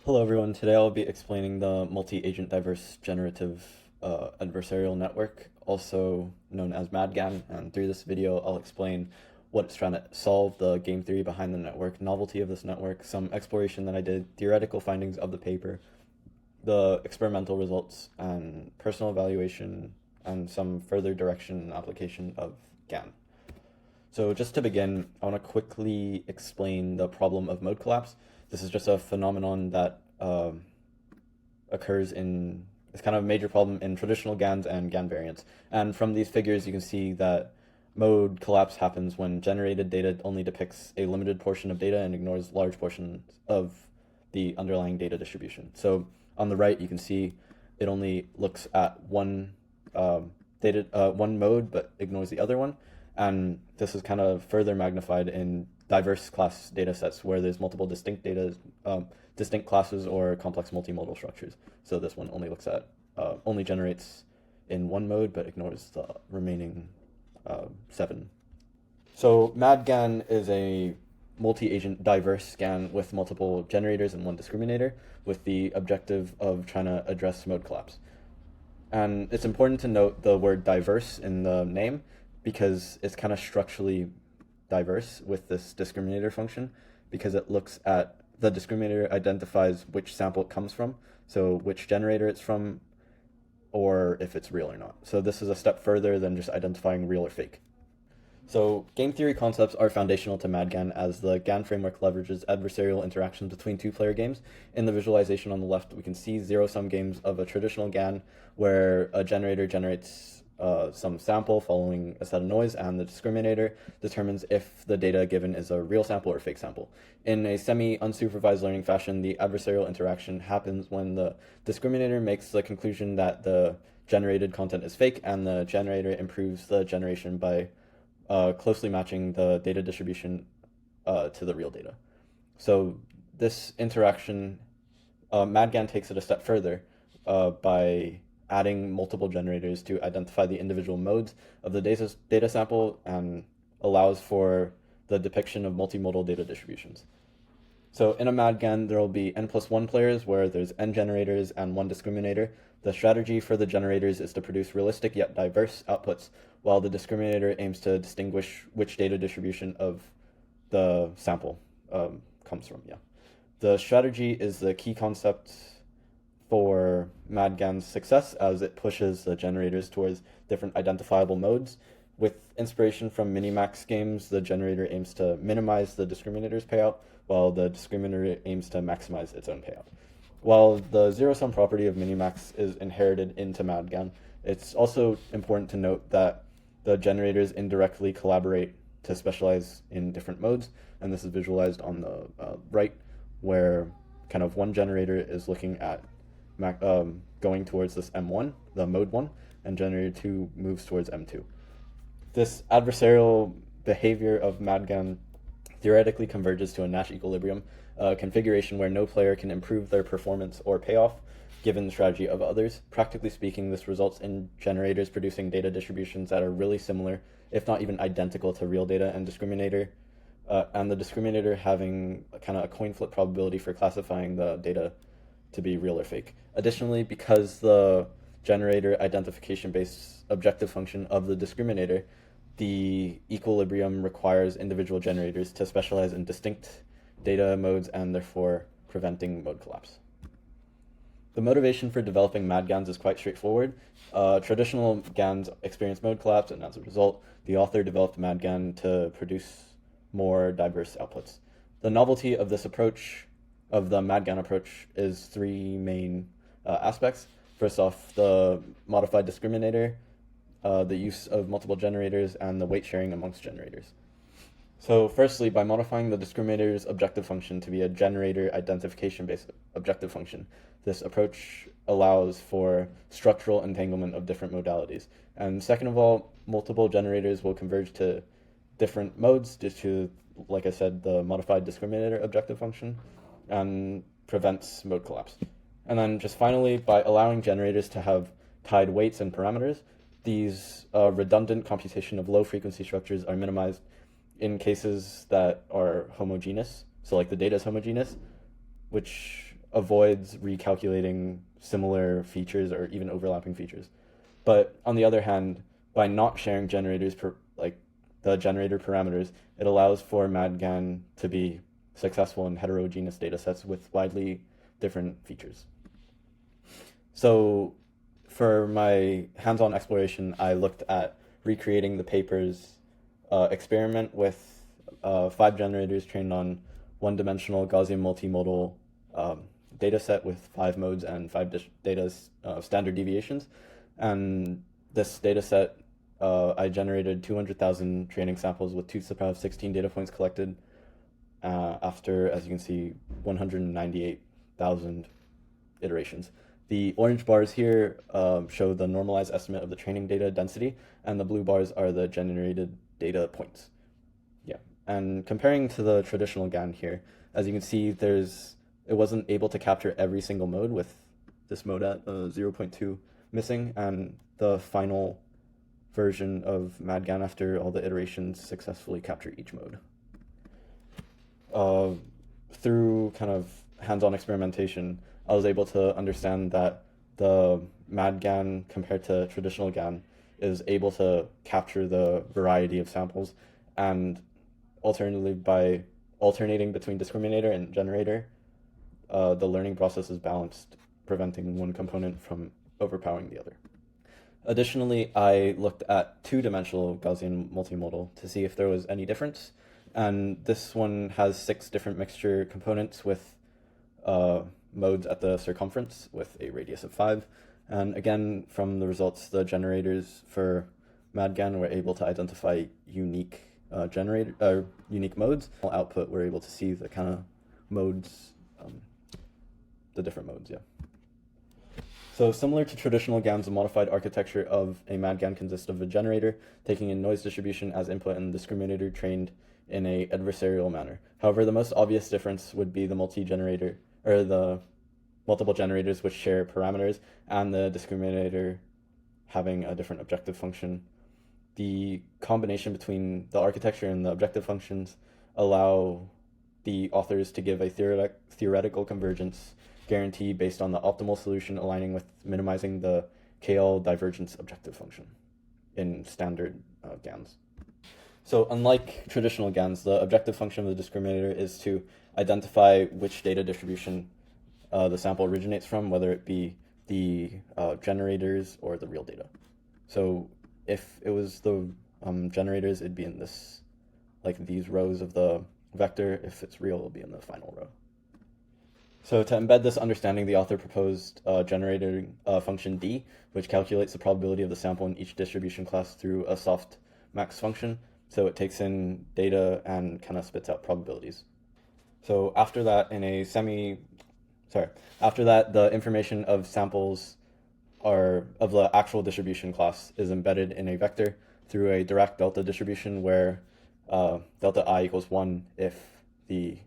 Hello everyone, today I'll be explaining the multi-agent diverse generative adversarial network, also known as MADGAN, and through this video I'll explain what it's trying to solve, the game theory behind the network, novelty of this network, some exploration that I did, theoretical findings of the paper, the experimental results, and personal evaluation, and some further direction and application of GAN. So just to begin, I want to quickly explain the problem of mode collapse. This is just a phenomenon that occurs in, it's kind of a major problem in traditional GANs and GAN variants. And from these figures, you can see that mode collapse happens when generated data only depicts a limited portion of data and ignores large portions of the underlying data distribution. So on the right, you can see it only looks at one one mode, but ignores the other one. And this is kind of further magnified in diverse class data sets where there's multiple distinct distinct classes or complex multimodal structures. So this one only looks at, only generates in one mode, but ignores the remaining 7. So MADGAN is a multi-agent diverse GAN with multiple generators and one discriminator with the objective of trying to address mode collapse. And it's important to note the word diverse in the name because it's kind of structurally diverse with this discriminator function because it looks at the discriminator identifies which sample it comes from, so which generator it's from, or if it's real or not. So this is a step further than just identifying real or fake. So game theory concepts are foundational to MADGAN as the GAN framework leverages adversarial interactions between two-player games. In the visualization on the left, we can see zero-sum games of a traditional GAN where a generator generates some sample following a set of noise, and the discriminator determines if the data given is a real sample or fake sample. In a semi-unsupervised learning fashion, the adversarial interaction happens when the discriminator makes the conclusion that the generated content is fake, and the generator improves the generation by closely matching the data distribution to the real data. So this interaction, MADGAN takes it a step further by adding multiple generators to identify the individual modes of the data sample and allows for the depiction of multimodal data distributions. So in a MADGAN, there will be n+1 players where there's n generators and one discriminator. The strategy for the generators is to produce realistic yet diverse outputs, while the discriminator aims to distinguish which data distribution of the sample comes from. Yeah, the strategy is the key concept for MADGAN's success as it pushes the generators towards different identifiable modes. With inspiration from Minimax games, the generator aims to minimize the discriminator's payout, while the discriminator aims to maximize its own payout. While the zero-sum property of Minimax is inherited into MADGAN, it's also important to note that the generators indirectly collaborate to specialize in different modes, and this is visualized on the right, where kind of one generator is looking at going towards this M1, the mode 1, and generator 2 moves towards M2. This adversarial behavior of MADGAN theoretically converges to a Nash equilibrium, a configuration where no player can improve their performance or payoff given the strategy of others. Practically speaking, this results in generators producing data distributions that are really similar, if not even identical, to real data and discriminator, and the discriminator having kind of a coin flip probability for classifying the data to be real or fake. Additionally, because the generator identification-based objective function of the discriminator, the equilibrium requires individual generators to specialize in distinct data modes and therefore preventing mode collapse. The motivation for developing MADGANs is quite straightforward. Traditional GANs experience mode collapse, and as a result, the author developed MADGAN to produce more diverse outputs. The novelty of this approach, of the MADGAN approach, is 3 main aspects. First off, the modified discriminator, the use of multiple generators, and the weight sharing amongst generators. So firstly, by modifying the discriminator's objective function to be a generator identification-based objective function, this approach allows for structural entanglement of different modalities. And second of all, multiple generators will converge to different modes due to, like I said, the modified discriminator objective function, and prevents mode collapse. And then just finally, by allowing generators to have tied weights and parameters, these redundant computation of low frequency structures are minimized in cases that are homogeneous. So like the data is homogeneous, which avoids recalculating similar features or even overlapping features. But on the other hand, by not sharing generators like the generator parameters, it allows for MADGAN to be successful in heterogeneous data sets with widely different features. So for my hands-on exploration, I looked at recreating the paper's experiment with 5 generators trained on one-dimensional Gaussian multimodal data set with 5 modes and 5 standard deviations. And this data set, I generated 200,000 training samples with 2 to the power of 16 data points collected after, as you can see, 198,000 iterations. The orange bars here show the normalized estimate of the training data density, and the blue bars are the generated data points. Yeah, and comparing to the traditional GAN here, as you can see, it wasn't able to capture every single mode, with this mode at 0.2 missing, and the final version of MADGAN after all the iterations successfully capture each mode. Through kind of hands-on experimentation, I was able to understand that the MADGAN compared to traditional GAN is able to capture the variety of samples, and alternatively, by alternating between discriminator and generator, the learning process is balanced, preventing one component from overpowering the other. Additionally, I looked at 2-dimensional Gaussian multimodal to see if there was any difference, and this one has 6 different mixture components with modes at the circumference with a radius of 5. And again, from the results, the generators for MADGAN were able to identify unique unique modes. Output, we're able to see the kind of modes, the different modes, yeah. So similar to traditional GANs, the modified architecture of a MADGAN consists of a generator taking in noise distribution as input and the discriminator trained in a adversarial manner. However, the most obvious difference would be the multi-generator, or the multiple generators which share parameters, and the discriminator having a different objective function. The combination between the architecture and the objective functions allow the authors to give a theoretical convergence guarantee based on the optimal solution aligning with minimizing the KL divergence objective function in standard GANs. So unlike traditional GANs, the objective function of the discriminator is to identify which data distribution the sample originates from, whether it be the generators or the real data. So if it was the generators, it'd be in this, like these rows of the vector. If it's real, it'll be in the final row. So to embed this understanding, the author proposed generator function D, which calculates the probability of the sample in each distribution class through a soft max function. So it takes in data and kind of spits out probabilities. So after that, after that, the information of samples of the actual distribution class is embedded in a vector through a Dirac delta distribution where delta I equals 1 if the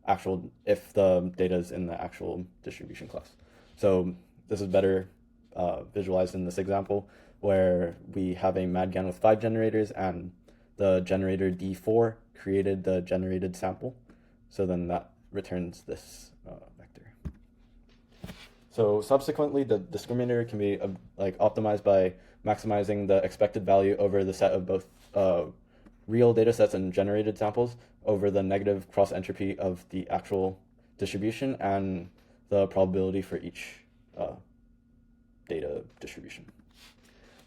data is in the actual distribution class. So this is better visualized in this example where we have a MADGAN with 5 generators, and the generator D4 created the generated sample. So then that returns this vector. So subsequently, the discriminator can be optimized by maximizing the expected value over the set of both real data sets and generated samples over the negative cross entropy of the actual distribution and the probability for each data distribution.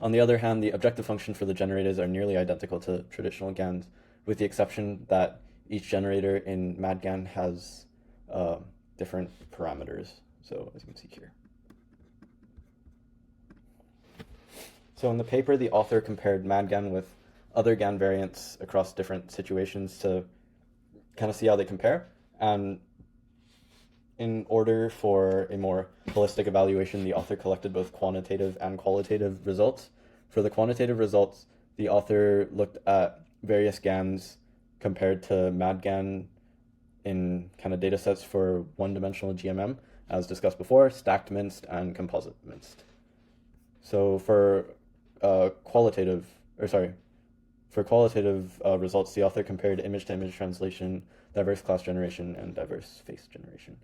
On the other hand, the objective function for the generators are nearly identical to traditional GANs, with the exception that each generator in MADGAN has different parameters. So as you can see here. So in the paper, the author compared MADGAN with other GAN variants across different situations to kind of see how they compare. And in order for a more holistic evaluation, the author collected both quantitative and qualitative results. For the quantitative results, the author looked at various GANs compared to MADGAN in kind of data sets for one-dimensional GMM, as discussed before, stacked minced and composite minced. So for qualitative results, the author compared image-to-image translation, diverse class generation, and diverse face generation.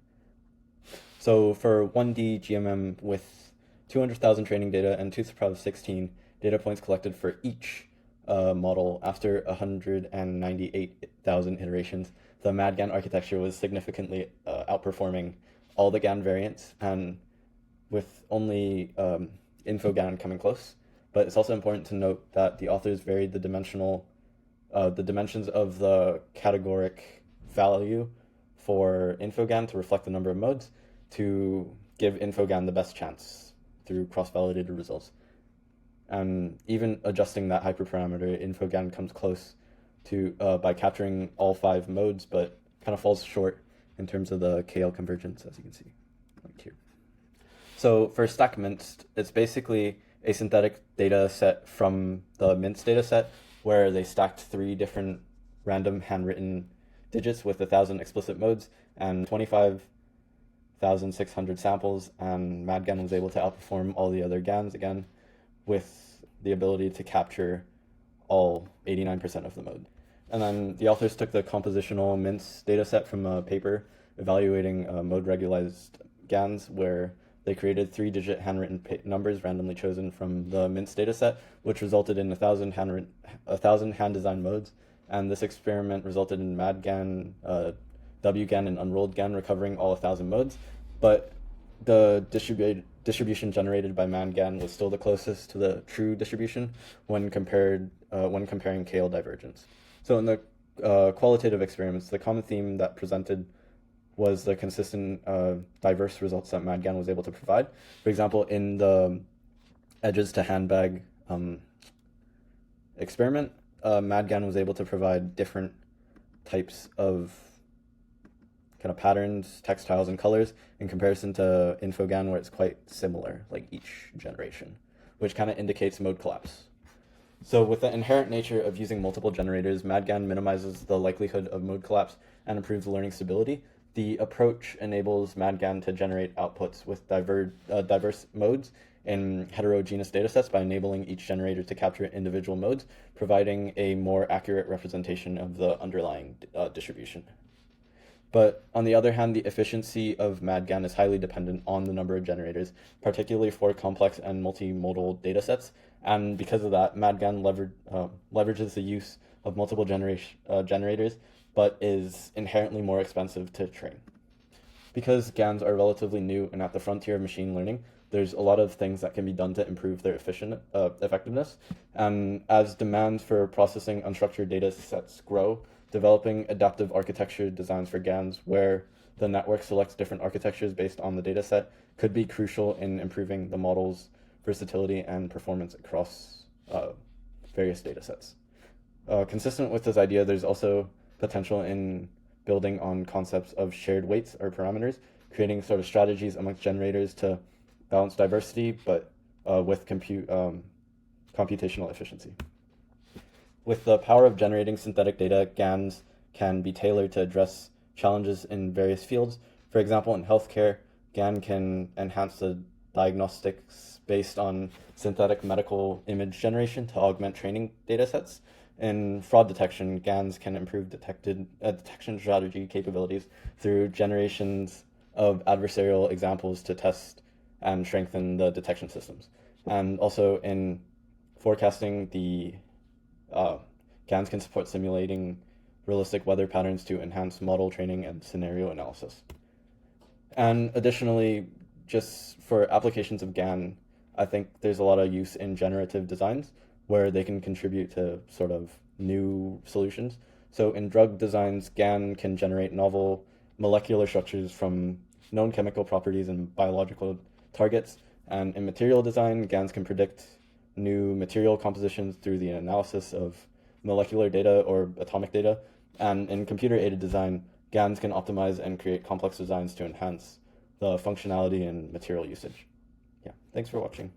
So for 1D GMM with 200,000 training data and 2 to the power of 16 data points collected for each model after 198,000 iterations, the MAD-GAN architecture was significantly outperforming all the GAN variants, and with only InfoGAN coming close. But it's also important to note that the authors varied the dimensions of the categoric value for InfoGAN to reflect the number of modes to give InfoGAN the best chance through cross-validated results. And even adjusting that hyperparameter, InfoGAN comes close to by capturing all 5 modes, but kind of falls short in terms of the KL convergence, as you can see right here. So for StackMinst, it's basically a synthetic data set from the MINST data set where they stacked 3 different random handwritten digits with 1,000 explicit modes and 25,600 samples, and MADGAN was able to outperform all the other GANs again with the ability to capture all 89% of the mode. And then the authors took the compositional MINST data set from a paper evaluating mode regularized GANs, where they created 3-digit handwritten numbers randomly chosen from the MINST dataset, which resulted in 1,000 hand-designed modes. And this experiment resulted in MADGAN, WGAN, and unrolled GAN recovering all 1,000 modes. But the distribution generated by MADGAN was still the closest to the true distribution when comparing KL divergence. So in the qualitative experiments, the common theme that presented was the consistent diverse results that MADGAN was able to provide. For example, in the edges to handbag experiment, MADGAN was able to provide different types of kind of patterns, textiles, and colors in comparison to InfoGAN, where it's quite similar, like each generation, which kind of indicates mode collapse. So with the inherent nature of using multiple generators, MADGAN minimizes the likelihood of mode collapse and improves learning stability. The approach enables MADGAN to generate outputs with diverse modes in heterogeneous datasets by enabling each generator to capture individual modes, providing a more accurate representation of the underlying distribution. But on the other hand, the efficiency of MADGAN is highly dependent on the number of generators, particularly for complex and multimodal datasets. And because of that, MADGAN leverages the use of multiple generators, but is inherently more expensive to train. Because GANs are relatively new and at the frontier of machine learning, there's a lot of things that can be done to improve their effectiveness. And as demands for processing unstructured data sets grow, developing adaptive architecture designs for GANs where the network selects different architectures based on the data set could be crucial in improving the model's versatility and performance across various data sets. Consistent with this idea, there's also potential in building on concepts of shared weights or parameters, creating sort of strategies amongst generators to balance diversity, but with computational efficiency. With the power of generating synthetic data, GANs can be tailored to address challenges in various fields. For example, in healthcare, GAN can enhance the diagnostics based on synthetic medical image generation to augment training data sets. In fraud detection, GANs can improve detection strategy capabilities through generations of adversarial examples to test and strengthen the detection systems. And also in forecasting, the GANs can support simulating realistic weather patterns to enhance model training and scenario analysis. And additionally, just for applications of GAN, I think there's a lot of use in generative designs where they can contribute to sort of new solutions. So in drug designs, GAN can generate novel molecular structures from known chemical properties and biological targets. And in material design, GANs can predict new material compositions through the analysis of molecular data or atomic data. And in computer-aided design, GANs can optimize and create complex designs to enhance the functionality and material usage. Yeah, thanks for watching.